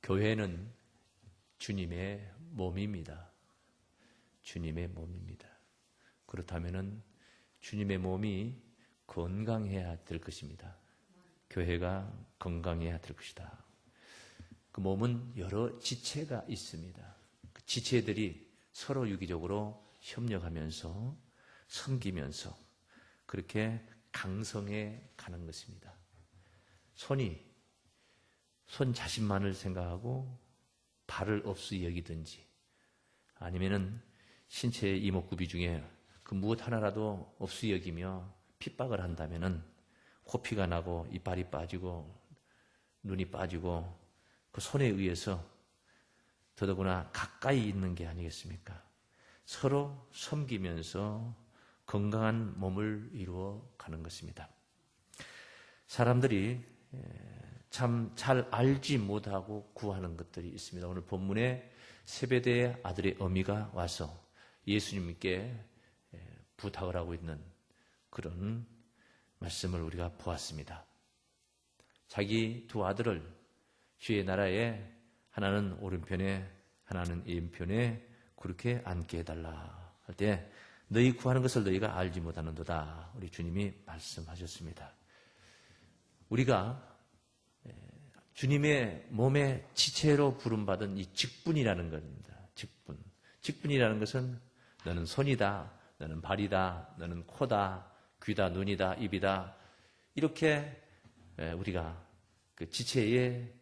교회는 주님의 몸입니다. 주님의 몸입니다. 그렇다면 주님의 몸이 건강해야 될 것입니다. 교회가 건강해야 될 것이다. 그 몸은 여러 지체가 있습니다. 그 지체들이 서로 유기적으로 협력하면서 섬기면서 그렇게 강성해 가는 것입니다. 손 자신만을 생각하고 발을 없이 여기든지 아니면은 신체의 이목구비 중에 그 무엇 하나라도 없이 여기며 핍박을 한다면은 코피가 나고 이빨이 빠지고 눈이 빠지고 그 손에 의해서 더더구나 가까이 있는 게 아니겠습니까? 서로 섬기면서 건강한 몸을 이루어 가는 것입니다. 사람들이 참 잘 알지 못하고 구하는 것들이 있습니다. 오늘 본문에 세베대의 아들의 어미가 와서 예수님께 부탁을 하고 있는 그런 말씀을 우리가 보았습니다. 자기 두 아들을 주의 나라에 하나는 오른편에 하나는 왼편에 그렇게 앉게 해달라 할 때 너희 구하는 것을 너희가 알지 못하는도다. 우리 주님이 말씀하셨습니다. 우리가 주님의 몸의 지체로 부름받은 이 직분이라는 겁니다. 직분이라는 것은 너는 손이다, 너는 발이다, 너는 코다, 귀다, 눈이다, 입이다. 이렇게 우리가 그 지체의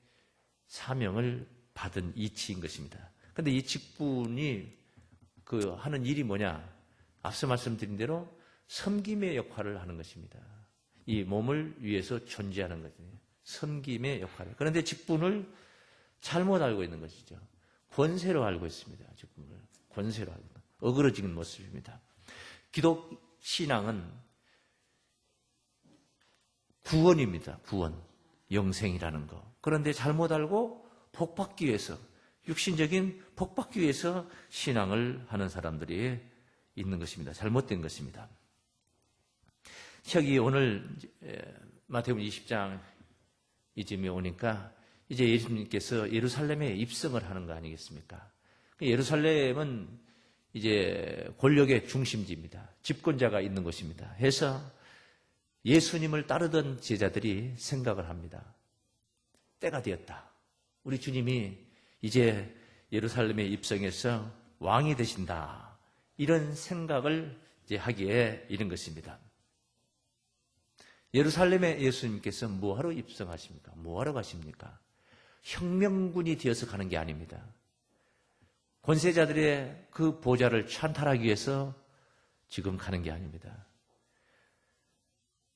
사명을 받은 이치인 것입니다. 그런데 이 직분이 그 하는 일이 뭐냐? 앞서 말씀드린 대로 섬김의 역할을 하는 것입니다. 이 몸을 위해서 존재하는 거죠. 섬김의 역할을. 그런데 직분을 잘못 알고 있는 것이죠. 권세로 알고 있습니다. 직분을. 권세로 알고 있는. 어그러지는 모습입니다. 기독 신앙은 구원입니다. 구원. 영생이라는 거. 그런데 잘못 알고 복받기 위해서, 육신적인 복받기 위해서 신앙을 하는 사람들이 있는 것입니다. 잘못된 것입니다. 여기 오늘 마태복음 20장 이쯤에 오니까 이제 예수님께서 예루살렘에 입성을 하는 거 아니겠습니까? 예루살렘은 이제 권력의 중심지입니다. 집권자가 있는 곳입니다. 해서 예수님을 따르던 제자들이 생각을 합니다. 때가 되었다. 우리 주님이 이제 예루살렘에 입성해서 왕이 되신다. 이런 생각을 이제 하기에 이른 것입니다. 예루살렘에 예수님께서 뭐하러 입성하십니까? 뭐하러 가십니까? 혁명군이 되어서 가는 게 아닙니다. 권세자들의 그 보좌를 찬탈하기 위해서 지금 가는 게 아닙니다.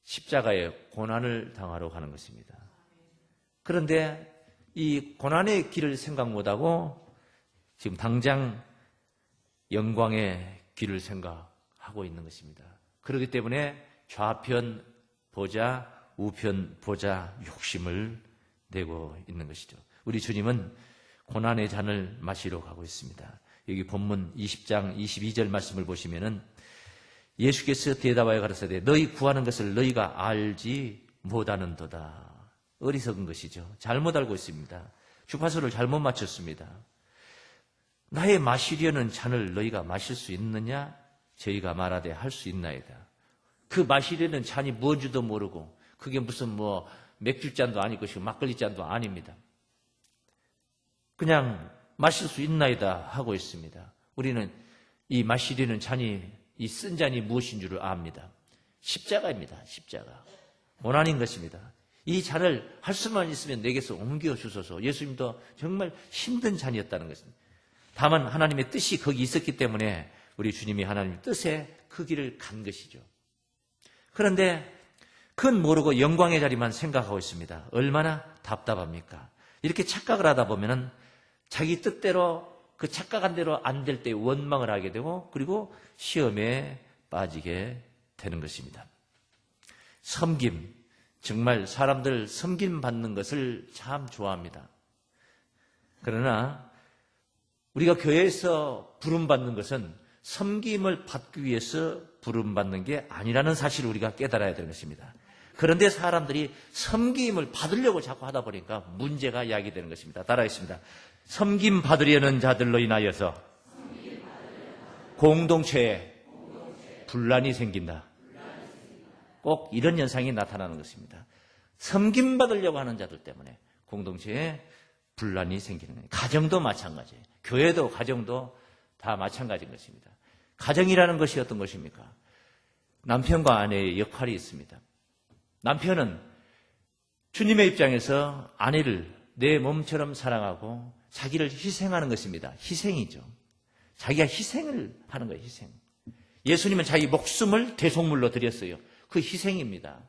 십자가의 고난을 당하러 가는 것입니다. 그런데 이 고난의 길을 생각 못하고 지금 당장 영광의 길을 생각하고 있는 것입니다. 그렇기 때문에 좌편 보자, 우편 보자 욕심을 내고 있는 것이죠. 우리 주님은 고난의 잔을 마시러 가고 있습니다. 여기 본문 20장 22절 말씀을 보시면은 예수께서 대답하여 가라사대 너희 구하는 것을 너희가 알지 못하는도다. 어리석은 것이죠. 잘못 알고 있습니다. 주파수를 잘못 맞췄습니다. 나의 마시려는 잔을 너희가 마실 수 있느냐? 저희가 말하되 할 수 있나이다. 그 마시려는 잔이 뭔지도 모르고 그게 무슨 뭐 맥주잔도 아닐 것이고 막걸리잔도 아닙니다. 그냥 마실 수 있나이다 하고 있습니다. 우리는 이 마시려는 잔이 이 쓴 잔이 무엇인 줄을 압니다. 십자가입니다. 십자가. 고난인 것입니다. 이 잔을 할 수만 있으면 내게서 옮겨주소서. 예수님도 정말 힘든 잔이었다는 것입니다. 다만 하나님의 뜻이 거기 있었기 때문에 우리 주님이 하나님의 뜻에 그 길을 간 것이죠. 그런데 그건 모르고 영광의 자리만 생각하고 있습니다. 얼마나 답답합니까? 이렇게 착각을 하다 보면은 자기 뜻대로 그 착각한 대로 안 될 때 원망을 하게 되고 그리고 시험에 빠지게 되는 것입니다. 섬김, 정말 사람들 섬김 받는 것을 참 좋아합니다. 그러나 우리가 교회에서 부름받는 것은 섬김을 받기 위해서 부름받는 게 아니라는 사실을 우리가 깨달아야 되는 것입니다. 그런데 사람들이 섬김을 받으려고 자꾸 하다 보니까 문제가 야기되는 것입니다. 따라하겠습니다. 섬김 받으려는 자들로 인하여서 공동체에 분란이 생긴다. 꼭 이런 현상이 나타나는 것입니다. 섬김 받으려고 하는 자들 때문에 공동체에 분란이 생기는 거예요. 가정도 마찬가지예요. 교회도 가정도 다 마찬가지인 것입니다. 가정이라는 것이 어떤 것입니까? 남편과 아내의 역할이 있습니다. 남편은 주님의 입장에서 아내를 내 몸처럼 사랑하고 자기를 희생하는 것입니다. 희생이죠. 자기가 희생을 하는 거예요. 희생. 예수님은 자기 목숨을 대속물로 드렸어요. 그 희생입니다.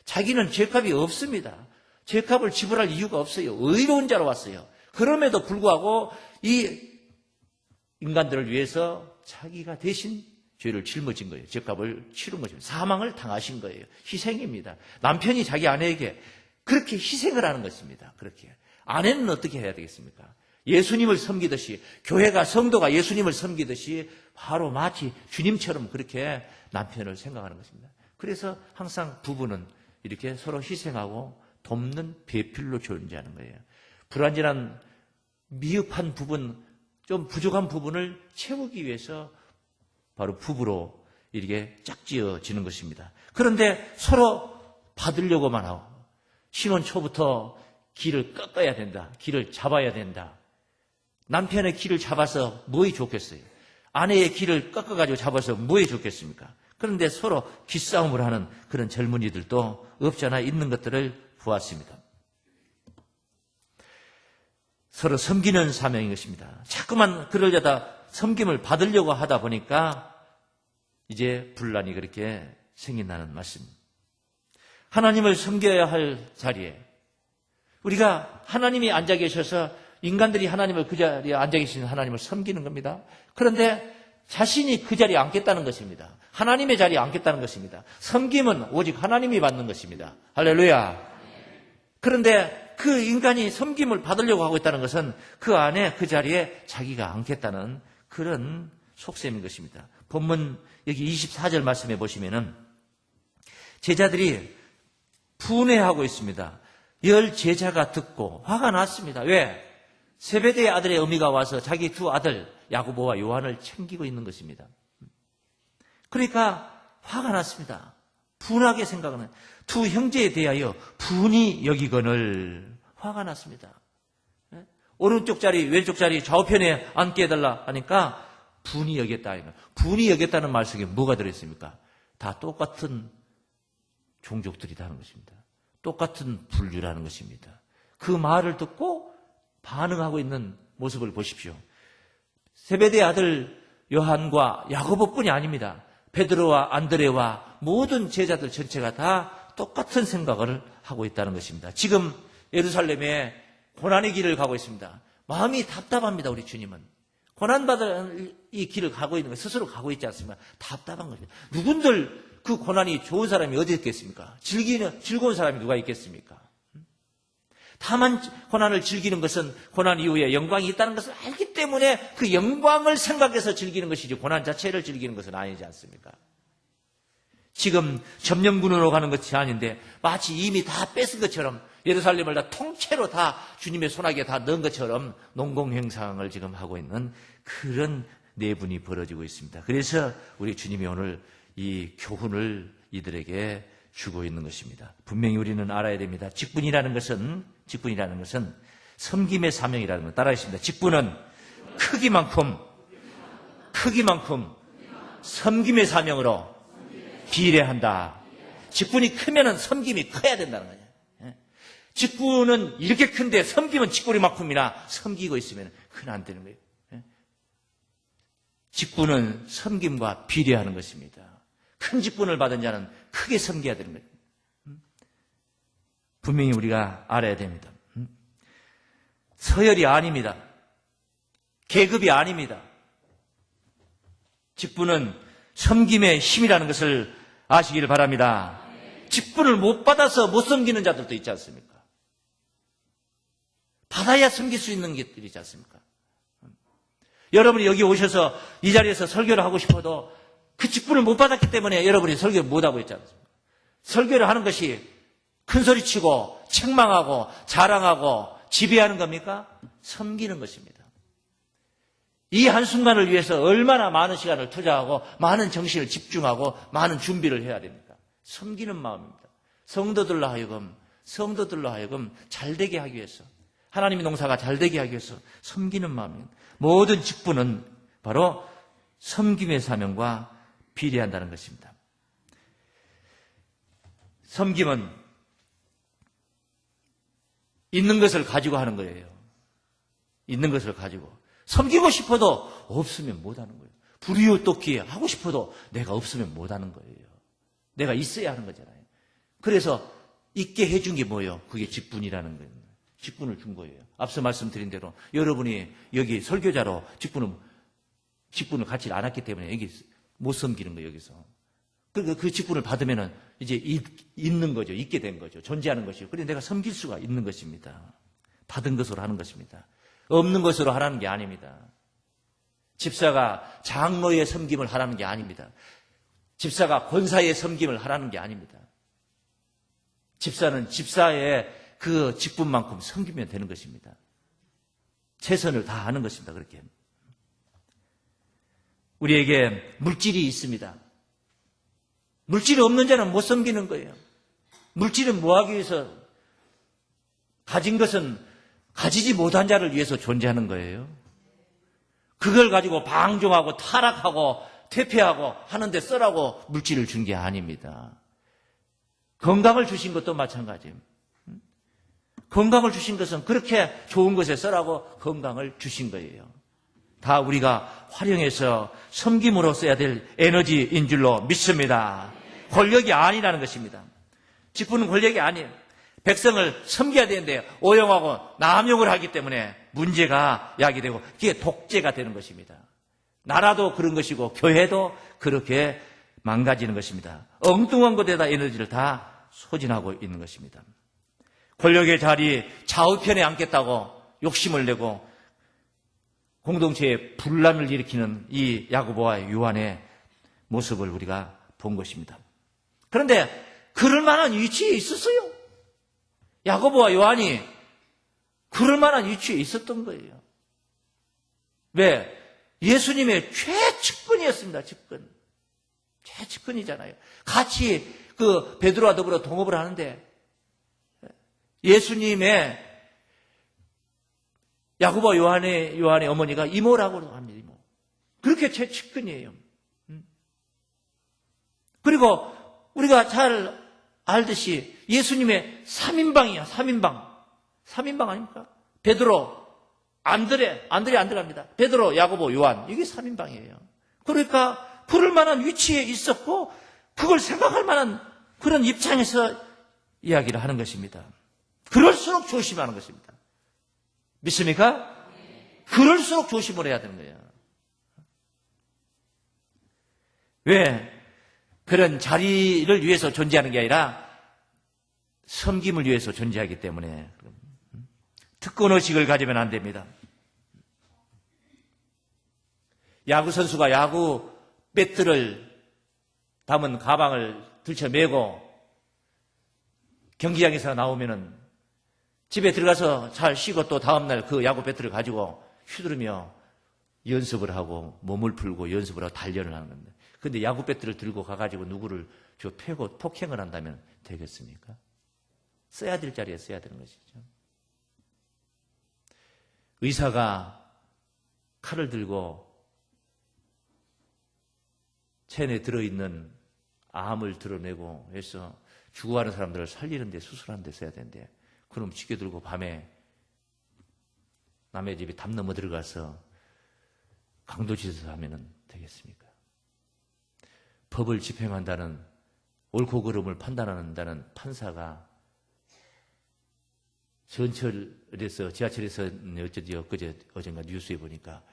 자기는 죄값이 없습니다. 죄값을 지불할 이유가 없어요. 의로운 자로 왔어요. 그럼에도 불구하고 이 인간들을 위해서 자기가 대신 죄를 짊어진 거예요. 죄값을 치른 것입니다. 사망을 당하신 거예요. 희생입니다. 남편이 자기 아내에게 그렇게 희생을 하는 것입니다. 그렇게. 아내는 어떻게 해야 되겠습니까? 예수님을 섬기듯이, 교회가, 성도가 예수님을 섬기듯이 바로 마치 주님처럼 그렇게 남편을 생각하는 것입니다. 그래서 항상 부부는 이렇게 서로 희생하고 돕는 배필로 존재하는 거예요. 불완전한 미흡한 부분, 좀 부족한 부분을 채우기 위해서 바로 부부로 이렇게 짝지어지는 것입니다. 그런데 서로 받으려고만 하고 신혼 초부터 길을 꺾어야 된다. 길을 잡아야 된다. 남편의 길을 잡아서 뭐에 좋겠어요? 아내의 길을 꺾어가지고 잡아서 뭐에 좋겠습니까? 그런데 서로 기싸움을 하는 그런 젊은이들도 없잖아 있는 것들을 보았습니다. 서로 섬기는 사명인 것입니다. 자꾸만 그러려다 섬김을 받으려고 하다 보니까 이제 분란이 그렇게 생긴다는 말씀입니다. 하나님을 섬겨야 할 자리에 우리가 하나님이 앉아 계셔서 인간들이 하나님을 그 자리에 앉아 계시는 하나님을 섬기는 겁니다. 그런데 자신이 그 자리에 앉겠다는 것입니다. 하나님의 자리에 앉겠다는 것입니다. 섬김은 오직 하나님이 받는 것입니다. 할렐루야. 그런데 그 인간이 섬김을 받으려고 하고 있다는 것은 그 안에 그 자리에 자기가 앉겠다는 그런 속셈인 것입니다. 본문 여기 24절 말씀해 보시면은 제자들이 분해하고 있습니다. 10 제자가 듣고 화가 났습니다. 왜? 세베대의 아들의 어미가 와서 자기 두 아들 야고보와 요한을 챙기고 있는 것입니다. 그러니까 화가 났습니다. 분하게 생각하는 두 형제에 대하여 분이 여기거늘 화가 났습니다. 오른쪽 자리 왼쪽 자리 좌우편에 앉게 해달라 하니까 분이 여겼다. 분이 여겼다는 말 속에 뭐가 들어있습니까? 다 똑같은 종족들이다 하는 것입니다. 똑같은 분류라는 것입니다. 그 말을 듣고 반응하고 있는 모습을 보십시오. 세베대의 아들 요한과 야고보뿐이 아닙니다. 베드로와 안드레와 모든 제자들 전체가 다 똑같은 생각을 하고 있다는 것입니다. 지금 예루살렘에 고난의 길을 가고 있습니다. 마음이 답답합니다. 우리 주님은. 고난받을 이 길을 가고 있는 거 스스로 가고 있지 않습니까? 답답한 것입니다. 누군들 그 고난이 좋은 사람이 어디 있겠습니까? 즐거운 사람이 누가 있겠습니까? 다만 고난을 즐기는 것은 고난 이후에 영광이 있다는 것을 알기 때문에 그 영광을 생각해서 즐기는 것이지 고난 자체를 즐기는 것은 아니지 않습니까? 지금 점령군으로 가는 것이 아닌데 마치 이미 다 뺏은 것처럼 예루살렘을 다 통째로 다 주님의 손아귀에 다 넣은 것처럼 농공행상을 지금 하고 있는 그런 내분이 벌어지고 있습니다. 그래서 우리 주님이 오늘 이 교훈을 이들에게 주고 있는 것입니다. 분명히 우리는 알아야 됩니다. 직분이라는 것은 섬김의 사명이라는 것 따라하십니다. 직분은 크기만큼 섬김의 사명으로 비례한다. 직분이 크면은 섬김이 커야 된다는 거예요. 직분은 이렇게 큰데 섬김은 직분이만큼이나 섬기고 있으면 그건 안 되는 거예요. 직분은 섬김과 비례하는 것입니다. 큰 직분을 받은 자는 크게 섬겨야 되는 거예요. 분명히 우리가 알아야 됩니다. 서열이 아닙니다. 계급이 아닙니다. 직분은 섬김의 힘이라는 것을 아시기를 바랍니다. 직분을 못 받아서 못 섬기는 자들도 있지 않습니까? 받아야 섬길 수 있는 것들이 있지 않습니까? 여러분이 여기 오셔서 이 자리에서 설교를 하고 싶어도 그 직분을 못 받았기 때문에 여러분이 설교를 못 하고 있지 않습니까? 설교를 하는 것이 큰소리치고 책망하고 자랑하고 지배하는 겁니까? 섬기는 것입니다. 이 한순간을 위해서 얼마나 많은 시간을 투자하고 많은 정신을 집중하고 많은 준비를 해야 됩니까? 섬기는 마음입니다. 성도들로 하여금 잘되게 하기 위해서, 하나님의 농사가 잘되게 하기 위해서 섬기는 마음입니다. 모든 직분은 바로 섬김의 사명과 비례한다는 것입니다. 섬김은 있는 것을 가지고 하는 거예요. 있는 것을 가지고. 섬기고 싶어도 없으면 못하는 거예요. 불이웃돕기 하고 싶어도 내가 없으면 못하는 거예요. 내가 있어야 하는 거잖아요. 그래서 있게 해준 게 뭐예요? 그게 직분이라는 거예요. 직분을 준 거예요. 앞서 말씀드린 대로 여러분이 여기 설교자로 직분을 갖지 않았기 때문에 여기 못 섬기는 거예요. 여기서. 그 직분을 받으면은 이제 있는 거죠. 있게 된 거죠. 존재하는 것이요. 그런데 내가 섬길 수가 있는 것입니다. 받은 것으로 하는 것입니다. 없는 것으로 하라는 게 아닙니다. 집사가 장로의 섬김을 하라는 게 아닙니다. 집사가 권사의 섬김을 하라는 게 아닙니다. 집사는 집사의 그 직분만큼 섬기면 되는 것입니다. 최선을 다하는 것입니다. 그렇게. 우리에게 물질이 있습니다. 물질이 없는 자는 못 섬기는 거예요. 물질은 뭐하기 위해서? 가진 것은 가지지 못한 자를 위해서 존재하는 거예요. 그걸 가지고 방종하고 타락하고 퇴폐하고 하는데 쓰라고 물질을 준 게 아닙니다. 건강을 주신 것도 마찬가지예요. 건강을 주신 것은 그렇게 좋은 것에 쓰라고 건강을 주신 거예요. 다 우리가 활용해서 섬김으로 써야 될 에너지인 줄로 믿습니다. 권력이 아니라는 것입니다. 직분은 권력이 아니에요. 백성을 섬겨야 되는데 오용하고 남용을 하기 때문에 문제가 야기되고 그게 독재가 되는 것입니다. 나라도 그런 것이고 교회도 그렇게 망가지는 것입니다. 엉뚱한 것에다 에너지를 다 소진하고 있는 것입니다. 권력의 자리 좌우편에 앉겠다고 욕심을 내고 공동체에 분란을 일으키는 이 야고보와 요한의 모습을 우리가 본 것입니다. 그런데 그럴 만한 위치에 있었어요. 야고보와 요한이 그럴 만한 위치에 있었던 거예요. 왜? 예수님의 최측근이었습니다. 측근. 최측근이잖아요. 같이 그 베드로와 더불어 동업을 하는데 예수님의 야고보와 요한의 어머니가 이모라고 합니다. 이모. 그렇게 최측근이에요. 그리고 우리가 잘 알듯이 예수님의 3인방이야. 3인방 아닙니까? 베드로, 안드레 안 들어갑니다. 베드로, 야고보, 요한. 이게 3인방이에요. 그러니까 그럴 만한 위치에 있었고 그걸 생각할 만한 그런 입장에서 이야기를 하는 것입니다. 그럴수록 조심하는 것입니다. 믿습니까? 그럴수록 조심을 해야 되는 거예요. 왜? 그런 자리를 위해서 존재하는 게 아니라 섬김을 위해서 존재하기 때문에 특권의식을 가지면 안 됩니다. 야구 선수가 야구 배트를 담은 가방을 들쳐매고 경기장에서 나오면은 집에 들어가서 잘 쉬고 또 다음날 그 야구 배트를 가지고 휘두르며 연습을 하고 몸을 풀고 연습을 하고 단련을 하는 겁니다. 그런데 야구 배트를 들고 가가지고 누구를 패고 폭행을 한다면 되겠습니까? 써야 될 자리에 써야 되는 것이죠. 의사가 칼을 들고 체내에 들어있는 암을 드러내고 해서 죽어가는 사람들을 살리는 데 수술하는 데 써야 되는데 그럼 지게 들고 밤에 남의 집에 담 넘어 들어가서 강도짓을 하면 되겠습니까? 법을 집행한다는 옳고 그름을 판단한다는 판사가 전철에서 지하철에서 어젠가 뉴스에 보니까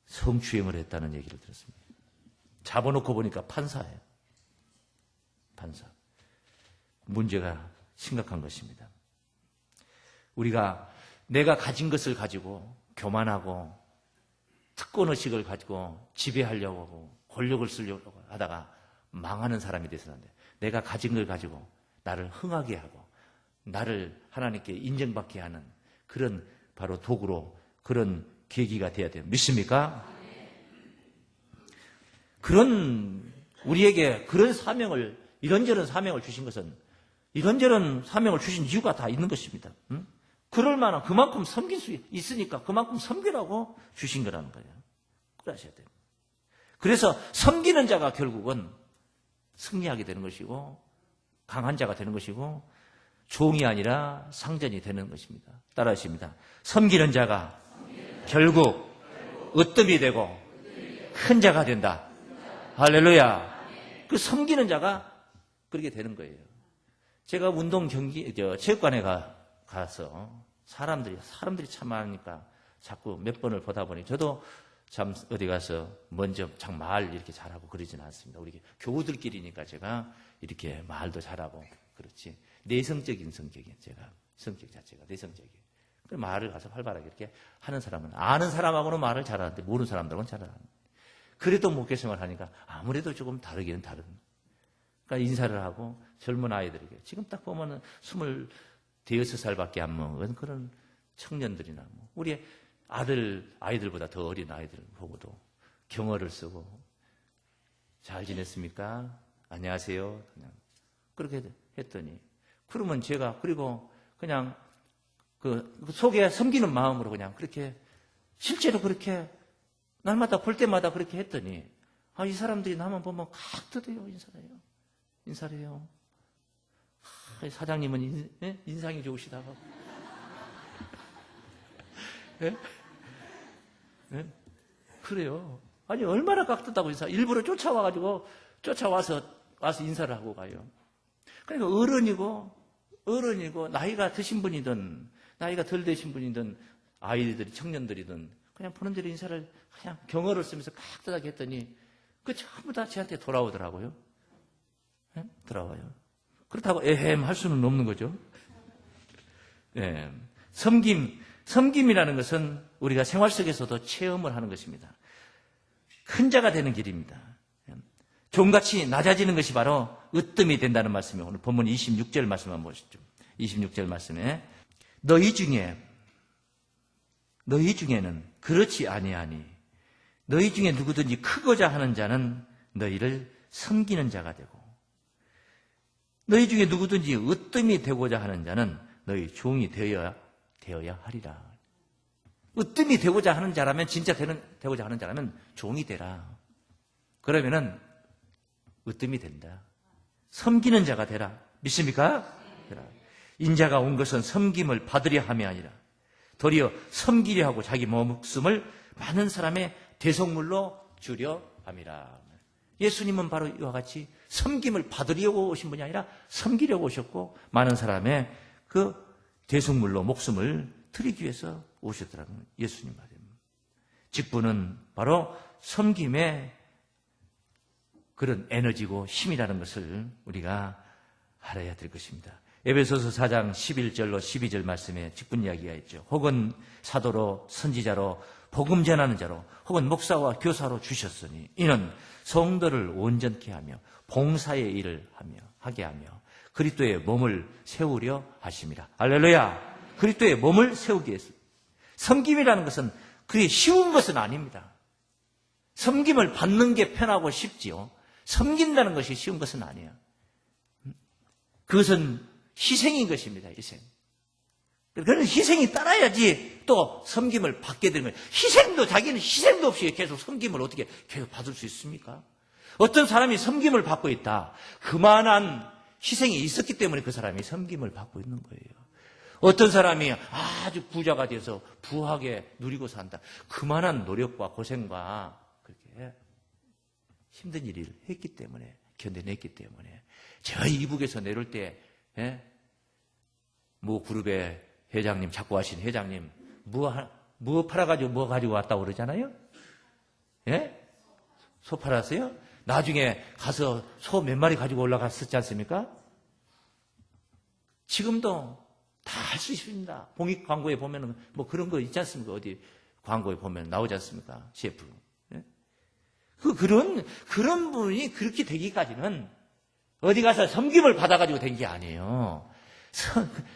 성추행을 했다는 얘기를 들었습니다. 잡아놓고 보니까 판사예요. 판사. 문제가 심각한 것입니다. 우리가 내가 가진 것을 가지고 교만하고 특권의식을 가지고 지배하려고 하고 권력을 쓰려고 하다가 망하는 사람이 돼서는 안 돼요. 내가 가진 걸 가지고 나를 흥하게 하고 나를 하나님께 인정받게 하는 그런 바로 도구로 그런 계기가 되어야 돼요. 믿습니까? 그런 우리에게 그런 사명을 이런저런 사명을 주신 것은 이런저런 사명을 주신 이유가 다 있는 것입니다. 그럴 만한 그만큼 섬길 수 있으니까 그만큼 섬기라고 주신 거라는 거예요. 그러셔야 돼요. 그래서 섬기는 자가 결국은 승리하게 되는 것이고 강한 자가 되는 것이고 종이 아니라 상전이 되는 것입니다. 따라하십니다. 섬기는 자가 결국 으뜸이 되고 큰 자가 된다. 할렐루야. 그 섬기는 자가 그렇게 되는 거예요. 제가 운동 경기 체육관에 가서 사람들이 참 많으니까 자꾸 몇 번을 보다 보니 저도 참 어디 가서 먼저 참 말 이렇게 잘하고 그러지는 않습니다. 우리 교우들끼리니까 제가 이렇게 말도 잘하고 그렇지. 내성적인 성격이에요. 제가 성격 자체가 내성적이에요. 그 말을 가서 활발하게 이렇게 하는 사람은 아는 사람하고는 말을 잘하는데 모르는 사람들하고는 잘 안 합니다. 그래도 목회생활을 하니까 아무래도 조금 다르기는 다른. 그러니까 인사를 하고 젊은 아이들에게 지금 딱 보면은 26살밖에 안 먹은 그런 청년들이나 뭐 우리 아이들보다 더 어린 아이들 보고도 경어를 쓰고 잘 지냈습니까? 안녕하세요. 그냥 그렇게 했더니 그러면 제가 그리고 그냥 그 속에 섬기는 마음으로 그냥 그렇게 실제로 그렇게 날마다 볼 때마다 그렇게 했더니 이 사람들이 나만 보면 칵 뜯어요. 인사를 해요. 사장님은 인상이 좋으시다고. 예? 예? 그래요. 아니 얼마나 깍듯하고 일부러 쫓아와서 인사를 하고 가요. 그러니까 어른이고 나이가 드신 분이든 나이가 덜 되신 분이든 아이들이 청년들이든 그냥 보는 대로 인사를 그냥 경어를 쓰면서 깍듯하게 했더니 그 전부 다 저한테 돌아오더라고요. 예? 돌아와요. 그렇다고 에헴 할 수는 없는 거죠. 예. 섬김이라는 것은 우리가 생활 속에서도 체험을 하는 것입니다. 큰 자가 되는 길입니다. 종같이 낮아지는 것이 바로 으뜸이 된다는 말씀이에요. 오늘 본문 26절 말씀 한번 보시죠. 26절 말씀에 너희 중에는 그렇지 아니하니 너희 중에 누구든지 크고자 하는 자는 너희를 섬기는 자가 되고 너희 중에 누구든지 으뜸이 되고자 하는 자는 너희 종이 되어야 하리라. 으뜸이 되고자 하는 자라면 진짜 되고자 하는 자라면 종이 되라. 그러면은 으뜸이 된다. 섬기는 자가 되라. 믿습니까? 되라. 인자가 온 것은 섬김을 받으려 함이 아니라 도리어 섬기려 하고 자기 목숨을 많은 사람의 대속물로 주려 함이라. 예수님은 바로 이와 같이 섬김을 받으려고 오신 분이 아니라 섬기려고 오셨고 많은 사람의 그 대속물로 목숨을 드리기 위해서 오셨더라고요. 예수님 말입니다. 직분은 바로 섬김의 그런 에너지고 힘이라는 것을 우리가 알아야 될 것입니다. 에베소서 4장 11절로 12절 말씀에 직분 이야기가 있죠. 혹은 사도로 선지자로 복음 전하는 자로 혹은 목사와 교사로 주셨으니 이는 성도를 온전케 하며 봉사의 일을 하게 하며 그리스도의 몸을 세우려 하심이라. 할렐루야. 그리스도의 몸을 세우기 위해서. 섬김이라는 것은 그리 쉬운 것은 아닙니다. 섬김을 받는 게 편하고 쉽지요. 섬긴다는 것이 쉬운 것은 아니에요. 그것은 희생인 것입니다. 희생. 그런 희생이 따라야지 또 섬김을 받게 되는 거예요. 자기는 희생도 없이 계속 섬김을 어떻게 계속 받을 수 있습니까? 어떤 사람이 섬김을 받고 있다. 그만한 희생이 있었기 때문에 그 사람이 섬김을 받고 있는 거예요. 어떤 사람이 아주 부자가 돼서 부하게 누리고 산다. 그만한 노력과 고생과 그렇게 힘든 일을 했기 때문에, 견뎌냈기 때문에. 제가 이북에서 내려올 때, 모 그룹의 회장님, 자꾸 하신 회장님, 뭐 팔아가지고 뭐 가지고 왔다고 그러잖아요? 예? 소 팔았어요? 나중에 가서 소 몇 마리 가지고 올라갔었지 않습니까? 지금도 다 할 수 있습니다. 공익 광고에 보면은 뭐 그런 거 있지 않습니까? 어디 광고에 보면 나오지 않습니까? 셰프. 예? 그런 분이 그렇게 되기까지는 어디 가서 섬김을 받아가지고 된 게 아니에요.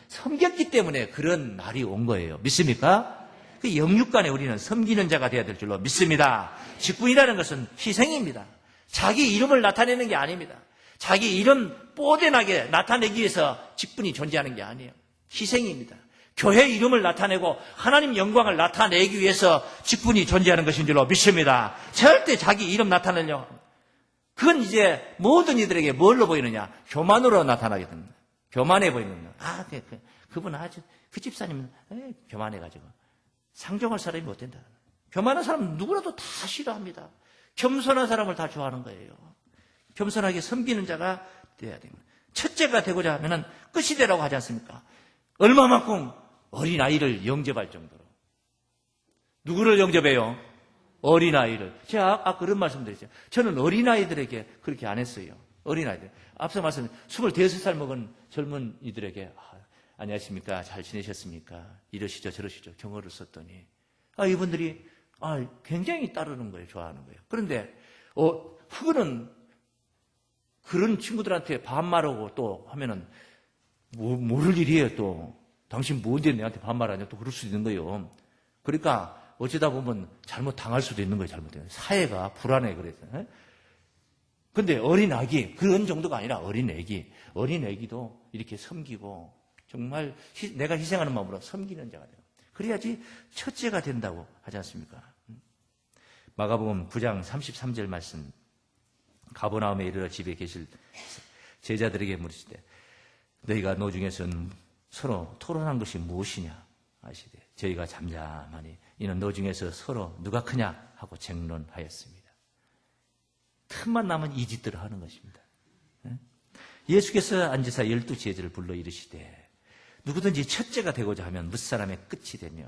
섬겼기 때문에 그런 날이 온 거예요. 믿습니까? 그 영육간에 우리는 섬기는 자가 되어야 될 줄로 믿습니다. 직분이라는 것은 희생입니다. 자기 이름을 나타내는 게 아닙니다. 자기 이름 뽀대나게 나타내기 위해서 직분이 존재하는 게 아니에요. 희생입니다. 교회 이름을 나타내고 하나님 영광을 나타내기 위해서 직분이 존재하는 것인 줄로 믿습니다. 절대 자기 이름 나타내려고 합니다. 그건 이제 모든 이들에게 뭘로 보이느냐? 교만으로 나타나게 됩니다. 교만해 보이는 거예요. 그분 아주 그 집사님은 교만해가지고 상종할 사람이 못 된다. 교만한 사람은 누구라도 다 싫어합니다. 겸손한 사람을 다 좋아하는 거예요. 겸손하게 섬기는 자가 되어야 됩니다. 첫째가 되고자 하면 끝이 되라고 하지 않습니까? 얼마만큼 어린아이를 영접할 정도로. 누구를 영접해요? 어린아이를. 제가 아까 그런 말씀 드렸죠. 저는 어린아이들에게 그렇게 안 했어요. 어린아이들. 앞서 말씀 25살 먹은 젊은이들에게 안녕하십니까? 잘 지내셨습니까? 이러시죠 저러시죠. 경어를 썼더니 이분들이 굉장히 따르는 거예요. 좋아하는 거예요. 그런데 그거는 그런 친구들한테 반말하고 또 하면은 모를 일이에요. 또 당신 뭔데 내한테 반말하냐 또 그럴 수도 있는 거예요. 그러니까 어쩌다 보면 잘못 당할 수도 있는 거예요. 잘못되면 사회가 불안해 그래서. 근데 어린아기 그런 정도가 아니라 어린애기도 이렇게 섬기고 정말 내가 희생하는 마음으로 섬기는 자가 돼요. 그래야지 첫째가 된다고 하지 않습니까? 마가복음 9장 33절 말씀. 가버나움에 이르러 집에 계실 제자들에게 물으시되 너희가 노중에서 서로 토론한 것이 무엇이냐 하시되 저희가 잠잠하니 이는 노중에서 서로 누가 크냐 하고 쟁론하였습니다. 틈만 나면 이 짓들을 하는 것입니다. 예수께서 앉으사 12제자를 불러 이르시되 누구든지 첫째가 되고자 하면 뭇사람의 끝이 되며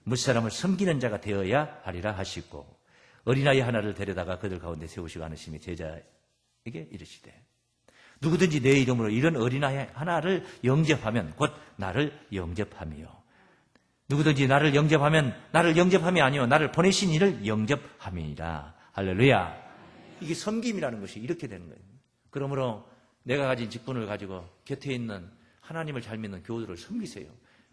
뭇사람을 섬기는 자가 되어야 하리라 하시고 어린아이 하나를 데려다가 그들 가운데 세우시고 하시며 제자에게 이르시되 누구든지 내 이름으로 이런 어린아이 하나를 영접하면 곧 나를 영접하며 누구든지 나를 영접하면 나를 영접함이 아니요 나를 보내신 이를 영접함이니라. 할렐루야. 이게 섬김이라는 것이 이렇게 되는 거예요. 그러므로 내가 가진 직분을 가지고 곁에 있는 하나님을 잘 믿는 교우들을 섬기세요.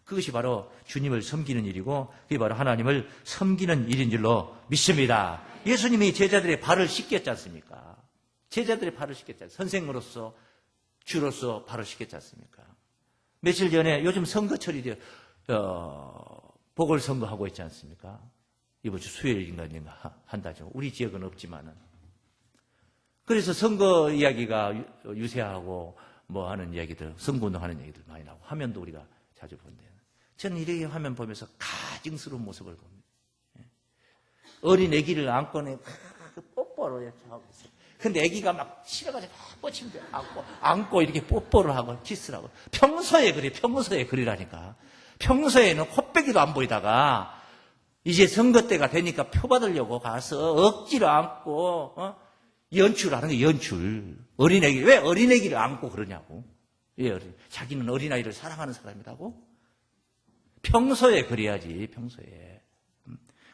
그것이 바로 주님을 섬기는 일이고 그게 바로 하나님을 섬기는 일인 줄로 믿습니다. 예수님이 제자들의 발을 씻겼지 않습니까? 제자들의 발을 씻겼지 않습니까? 선생으로서 주로서 발을 씻겼지 않습니까? 며칠 전에 요즘 선거철이 보궐선거하고 있지 않습니까? 이번 주 수요일인가 한다죠. 우리 지역은 없지만은. 그래서 선거 이야기가 유세하고 뭐 하는 이야기들, 선거운동하는 얘기들 많이 나오고 화면도 우리가 자주 본대요. 저는 이렇게 화면 보면서 가증스러운 모습을 봅니다. 어린 아기를 안고 뽀뽀를 이렇게 하고 있어요. 근데 아기가 막 싫어가지고 뻗치면 안고 이렇게 뽀뽀를 하고 키스를 하고 평소에 그리라니까. 평소에는 코빼기도 안 보이다가 이제 선거 때가 되니까 표 받으려고 가서 억지로 안고 연출하는 거예요. 연출. 어린애기. 왜 어린애기를 안고 그러냐고. 왜 자기는 어린아이를 사랑하는 사람이라고? 평소에 그래야지. 평소에.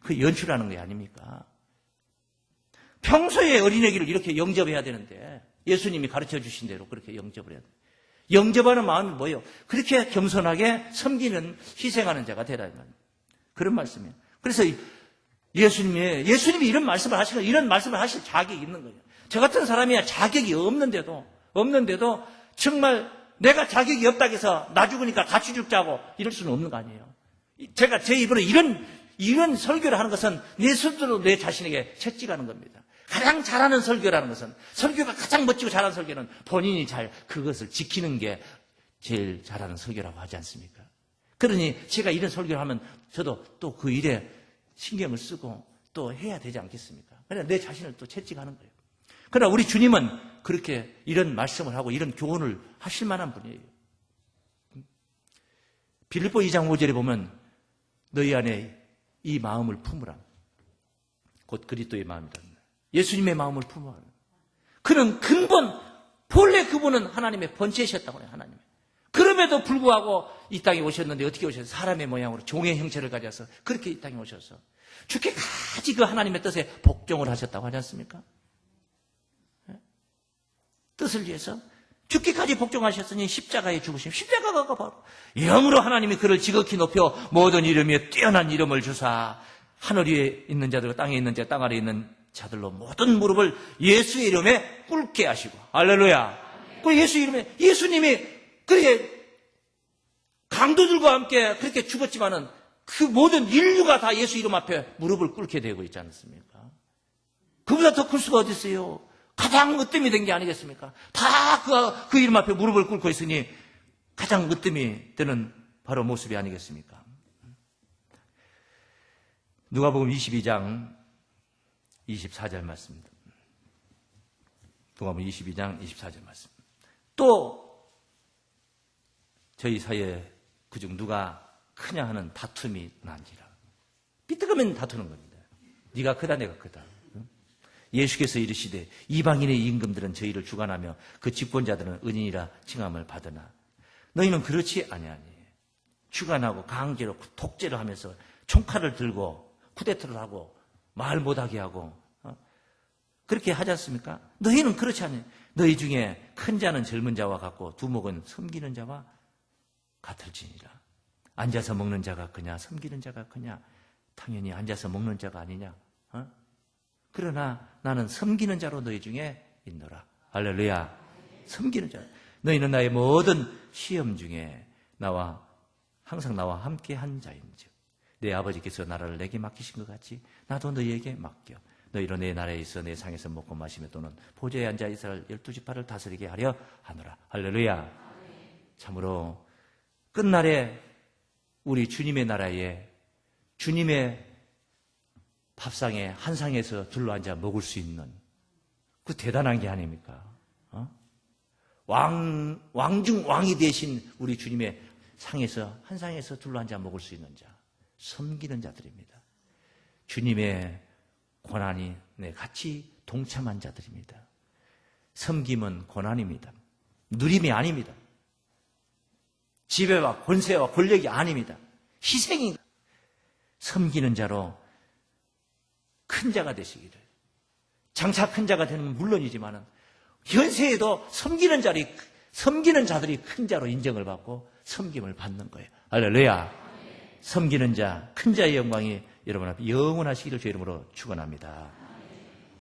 그 연출하는 게 아닙니까? 평소에 어린애기를 이렇게 영접해야 되는데 예수님이 가르쳐 주신 대로 그렇게 영접을 해야 돼요. 영접하는 마음이 뭐예요? 그렇게 겸손하게 섬기는 희생하는 자가 되라. 그런 말씀이에요. 그래서 예수님이 이런 말씀을 하시고 이런 말씀을 하실 자격이 있는 거예요. 저 같은 사람이야 자격이 없는데도 정말 내가 자격이 없다고 해서 나 죽으니까 같이 죽자고 이럴 수는 없는 거 아니에요. 제가 제 입으로 이런 설교를 하는 것은 내 스스로 내 자신에게 채찍하는 겁니다. 가장 잘하는 설교라는 것은 설교가 가장 멋지고 잘하는 설교는 본인이 잘 그것을 지키는 게 제일 잘하는 설교라고 하지 않습니까? 그러니 제가 이런 설교를 하면 저도 또 그 일에 신경을 쓰고 또 해야 되지 않겠습니까? 그러나 내 자신을 또 채찍하는 거예요. 그러나 우리 주님은 그렇게 이런 말씀을 하고 이런 교훈을 하실 만한 분이에요. 빌립보 2장 5절에 보면 너희 안에 이 마음을 품으라. 곧 그리스도의 마음이다. 예수님의 마음을 품으라. 그는 본래 그분은 하나님의 본체이셨다고 해요. 하나님의. 그럼에도 불구하고 이 땅에 오셨는데 어떻게 오셨어요? 사람의 모양으로 종의 형체를 가져서 그렇게 이 땅에 오셔서 주께까지 그 하나님의 뜻에 복종을 하셨다고 하지 않습니까? 뜻을 위해서 죽기까지 복종하셨으니 십자가에 죽으심. 십자가가 바로 영으로 하나님이 그를 지극히 높여 모든 이름에 뛰어난 이름을 주사 하늘 위에 있는 자들과 땅에 있는 자, 땅 아래에 있는 자들로 모든 무릎을 예수의 이름에 꿇게 하시고. 할렐루야. 그 예수 이름에 예수님이 그렇게 강도들과 함께 그렇게 죽었지만은 그 모든 인류가 다 예수 이름 앞에 무릎을 꿇게 되고 있지 않습니까? 그보다 더 클 수가 어디 있어요? 가장 으뜸이 된 게 아니겠습니까? 다 그 이름 앞에 무릎을 꿇고 있으니 가장 으뜸이 되는 바로 모습이 아니겠습니까? 누가복음 22장 24절 말씀입니다. 누가복음 22장 24절 말씀. 또 저희 사이에 그중 누가 크냐 하는 다툼이 난지라. 삐뚤으면 다투는 겁니다. 네가 크다 내가 크다. 예수께서 이르시되 이방인의 임금들은 저희를 주관하며 그 집권자들은 은인이라 칭함을 받으나 너희는 그렇지 아니하니. 주관하고 강제로 독재를 하면서 총칼을 들고 쿠데타를 하고 말 못하게 하고 그렇게 하지 않습니까? 너희는 그렇지 않니. 너희 중에 큰 자는 젊은 자와 같고 두목은 섬기는 자와 같을지니라. 앉아서 먹는 자가 크냐 섬기는 자가 크냐. 당연히 앉아서 먹는 자가 아니냐. 그러나 나는 섬기는 자로 너희 중에 있노라. 할렐루야. 섬기는 자. 너희는 나의 모든 시험 중에 항상 나와 함께 한 자인즉 내 아버지께서 나라를 내게 맡기신 것 같이 나도 너희에게 맡겨. 너희로 내 나라에 있어 내 상에서 먹고 마시며 또는 보좌에 앉아 이스라엘 12지파를 다스리게 하려 하노라. 할렐루야. 참으로 끝날에 우리 주님의 나라에 주님의 밥상에 한 상에서 둘러앉아 먹을 수 있는 그 대단한 게 아닙니까? 왕중 왕이 되신 우리 주님의 상에서 한 상에서 둘러앉아 먹을 수 있는 자, 섬기는 자들입니다. 주님의 고난이 같이 동참한 자들입니다. 섬김은 고난입니다. 누림이 아닙니다. 지배와 권세와 권력이 아닙니다. 희생이 섬기는 자로 큰 자가 되시기를. 장차 큰 자가 되는 건 물론이지만 현세에도 섬기는 자들이 큰 자로 인정을 받고 섬김을 받는 거예요. 할렐루야. 섬기는 자, 큰 자의 영광이 여러분 앞에 영원하시기를 주 이름으로 축원합니다.